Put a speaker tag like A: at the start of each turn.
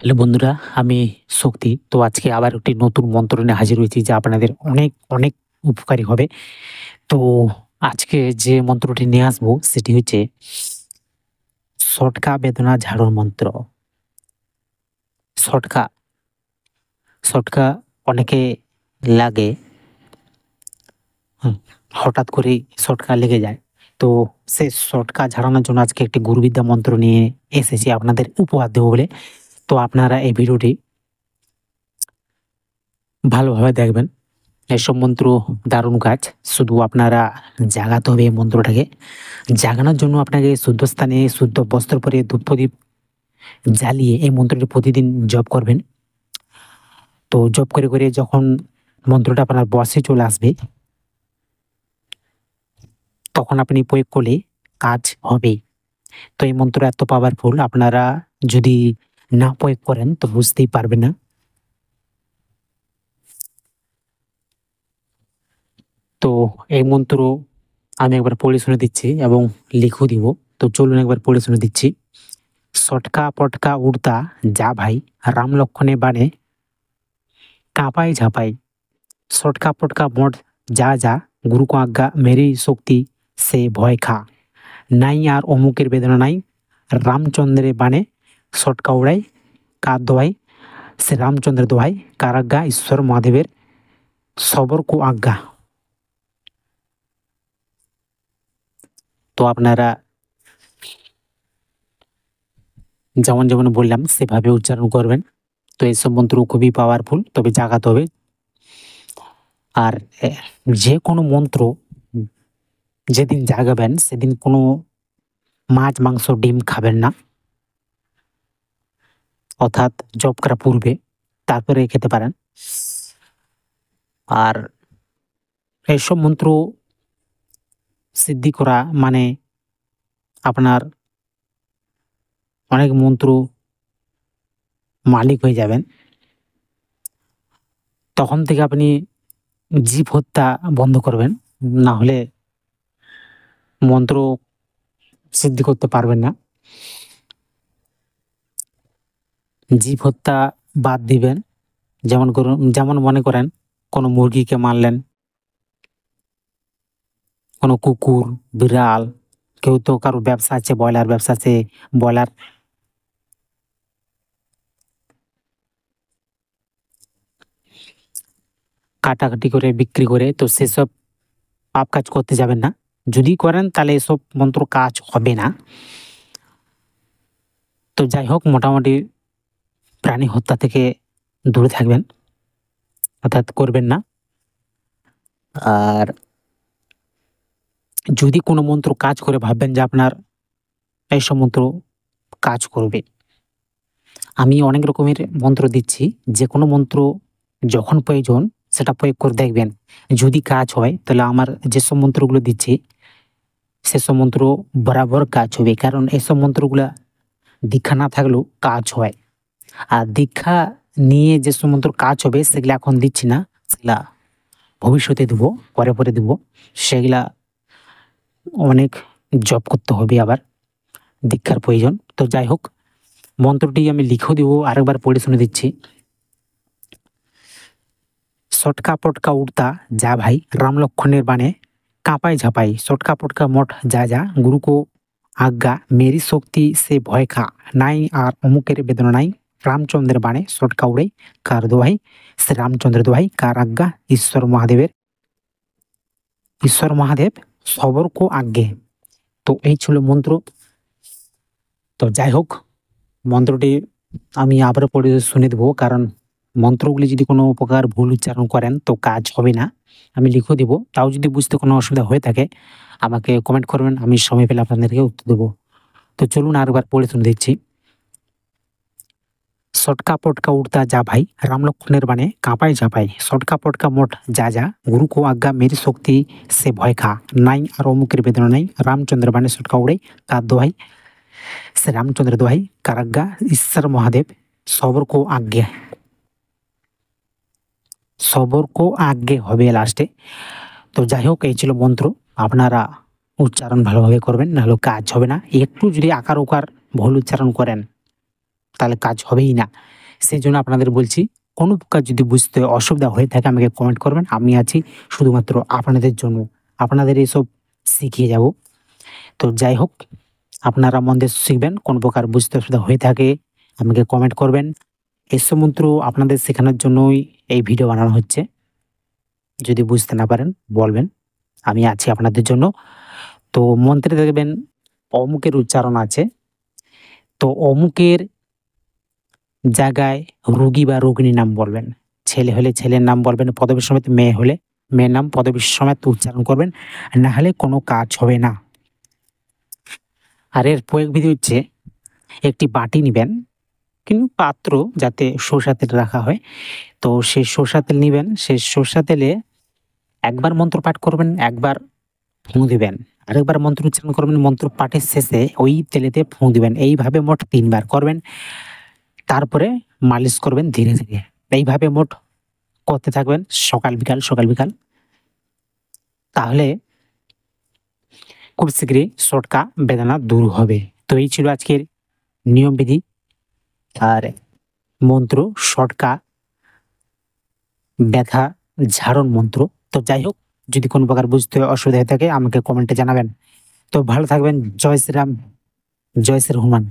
A: Hello বন্ধুরা, আমি শক্তি। তো আজকে আবার একটি নতুন মন্ত্র নিয়ে হাজির হয়েছি যা আপনাদের অনেক, অনেক উপকারী হবে। তো আজকে যে মন্ত্রটি নিয়ে আসবো সেটি হচ্ছে সটকা বেদনা ঝাড়ুর মন্ত্র। সটকা, সটকা অনেকে লাগে, হুম, হঠাৎ করেই সটকা লেগে যায়। তো সেই সটকা ঝাড়ানোর জন্য আজকে একটি গুরুবিদ্যা মন্ত্র নিয়ে এসেছি আপনাদের উপহার দেবো বলে। তো আপনারা এই ভিডিওটি ভালোভাবে দেখবেন। এসব মন্ত্র দারুণ কাজ। শুধু আপনারা জাগাতে হবে এই মন্ত্রটাকে। জাগানোর জন্য আপনাকে শুদ্ধ স্থানে শুদ্ধ বস্ত্র পরে ধূপ-প্রদীপ জ্বালিয়ে এই মন্ত্রটি প্রতিদিন জপ করবেন। তো জপ করে, করে যখন মন্ত্রটা আপনার বশে চলে আসবে তখন আপনি প্রয়োগ করলে কাজ হবেই। তো এই মন্ত্র এত পাওয়ারফুল, আপনারা যদি না প্রয়োগ করেন তো বুঝতেই পারবেন না। তো এই মন্ত্র আমি একবার পড়ে শুনে দিচ্ছি এবং লিখেও দিব। তো চলুন একবার পড়ে শুনে দিচ্ছি। সটকা পটকা উড়তা যা ভাই, রাম লক্ষণে বানে কাঁপাই ঝাঁপাই, সটকা পটকা মোট যা যা, গুরু কো আজ্ঞা মেরি শক্তি সে ভয় খা, নাই আর অমুকের বেদনা নাই, রামচন্দ্রের বানে সটকা উড়াই কার দোহাই, সে রামচন্দ্রের দোহাই কার আজ্ঞা ঈশ্বর মহাদেবের সবর কো আজ্ঞা। তো আপনারা যেমন যেমন বললাম সেভাবে উচ্চারণ করবেন। তো এইসব মন্ত্র খুবই পাওয়ারফুল, তবে জাগাতে হবে। আর যে কোনো মন্ত্র যেদিন জাগাবেন সেদিন কোনো মাছ, মাংস, ডিম খাবেন না। অর্থাৎ জপ করার পূর্বে, তারপরে খেতে পারেন। আর এইসব মন্ত্র সিদ্ধি করা মানে আপনার অনেক মন্ত্র মালিক হয়ে যাবেন। তখন থেকে আপনি জীব হত্যা বন্ধ করবেন। না হলে মন্ত্র সিদ্ধি করতে পারবেন না। জীব হত্যা বাদ দিবেন। যেমন মনে করেন কোনো মুরগিকে মারলেন, কোনো কুকুর, বিড়াল, কেউ তো কারো ব্যবসা আছে, ব্রয়লার ব্যবসা আছে, ব্রয়লার কাটাকাটি করে বিক্রি করে, তো সেসব পাপ কাজ করতে যাবেন না। যদি করেন তাহলে এসব মন্ত্র কাজ হবে না। তো যাই হোক, মোটামুটি প্রাণী হত্যা থেকে দূরে থাকবেন, অর্থাৎ করবেন না। আর যদি কোনো মন্ত্র কাজ করে ভাববেন যে আপনার এইসব মন্ত্র কাজ করবে, আমি অনেক রকমের মন্ত্র দিচ্ছি। যে কোনো মন্ত্র যখন প্রয়োজন সেটা প্রয়োগ করে দেখবেন। যদি কাজ হয় তাহলে আমার যেসব মন্ত্রগুলো দিচ্ছি সেসব মন্ত্র বরাবর কাজ হবে। কারণ এসব মন্ত্রগুলা দীক্ষা না থাকলেও কাজ হয়। আর দীক্ষা নিয়ে যেসব মন্ত্র কাজ হবে সেগুলা এখন দিচ্ছি না, সেগুলা ভবিষ্যতে দেবো, পরে দেবো। সেগুলা অনেক জপ করতে হবে, আবার দীক্ষার প্রয়োজন। তো যাই হোক, মন্ত্রটি আমি লিখেও দেবো, আরেকবার পড়ে শুনে দিচ্ছি। সটকা পটকা উড়তা যা ভাই, রাম লক্ষণের বানে কাঁপাই ঝাঁপাই, সটকা পটকা মোট যা যা, গুরু কো আজ্ঞা মেরি শক্তি সে ভয় খা, নাই আর অমুকের বেদনা নাই, রামচন্দ্রের বানে সটকা উড়াই কার দোহাই, সে রামচন্দ্রের দোহাই কার আজ্ঞা ঈশ্বর মহাদেব সবর কো আজ্ঞে। তো এই ছিল মন্ত্র। তো যাই হোক, মন্ত্রটি আমি আবারও পড়ে শুনে দেবো, কারণ মন্ত্রগুলি যদি কোনো প্রকার ভুল উচ্চারণ করেন তো কাজ হবে না। আমি লিখেও দেবো, তাও যদি বুঝতে কোনো অসুবিধা হয়ে থাকে আমাকে কমেন্ট করবেন, আমি সময় পেলে আপনাদেরকে উত্তর দেবো। তো চলুন আরেকবার পড়ে শুনে দিচ্ছি। সটকা পটকা উড়তা যা ভাই, রাম লক্ষণের বানে কাঁপাই ঝাঁপাই, সটকা পটকা মোট যা যা, গুরু কো আজ্ঞা মেরি শক্তি সে ভয় খা, নাই আর অমুকের বেদনা নাই, রামচন্দ্রের বানে সটকা উড়াই কার দোহাই, সে রামচন্দ্রের দোহাই কার আজ্ঞা ঈশ্বর মহাদেব সবর কো আজ্ঞে। সবর কো আজ্ঞে হবে লাস্টে। তো যাই হোক, এই ছিল মন্ত্র। আপনারা উচ্চারণ ভালোভাবে করবেন, নাহলে কাজ হবে না। একটু যদি আকার ওকার ভুল উচ্চারণ করেন তাহলে কাজ হবেই না। সেই জন্য আপনাদের বলছি, কোনো প্রকার যদি বুঝতে অসুবিধা হয়ে থাকে আমাকে কমেন্ট করবেন। আমি আছি শুধুমাত্র আপনাদের জন্য। আপনাদের এসব শিখিয়ে যাব। তো যাই হোক, আপনারা মন দিয়ে শিখবেন। কোনো প্রকার বুঝতে অসুবিধা হয়ে থাকে আমাকে কমেন্ট করবেন। এসব মন্ত্র আপনাদের শেখানোর জন্যই এই ভিডিও বানানো হচ্ছে। যদি বুঝতে না পারেন বলবেন, আমি আছি আপনাদের জন্য। তো মন্ত্রে দেখবেন অমুকের উচ্চারণ আছে। তো অমুকের জায়গায় রোগী বা রোগিণীর নাম বলবেন। ছেলে হলে ছেলের নাম বলবেন পদবীর সমেত, মেয়ে হলে মেয়ের নাম পদবীর সমেত উচ্চারণ করবেন। না হলে কোনো কাজ হবে না। আর এর প্রয়োগ বিধি হচ্ছে, একটি বাটি নিবেন, কিন্তু পাত্র যাতে সরষের তেল রাখা হয়। তো সেই সরষের তেল নিবেন, সেই সরষের তেলে একবার মন্ত্র পাঠ করবেন, একবার ফুঁ দিবেন, আরেকবার মন্ত্র উচ্চারণ করবেন। মন্ত্র পাঠের শেষে ওই তেলেতে ফুঁ দিবেন। এইভাবে মোট ৩ বার করবেন। তারপরে মালিশ করবেন ধীরে ধীরে। এইভাবে মোট করতে থাকবেন সকাল বিকাল, সকাল বিকাল। তাহলে খুব শীঘ্রই সটকা বেদনা দূর হবে। তো এই ছিল আজকের নিয়মবিধি আর মন্ত্র, সটকা ব্যথা ঝাড়ন মন্ত্র। তো যাই হোক, যদি কোনো প্রকার বুঝতে অসুবিধা হয়ে থাকে আমাকে কমেন্টে জানাবেন। তো ভালো থাকবেন। জয় শ্রীরাম, জয় শ্রী হনুমান।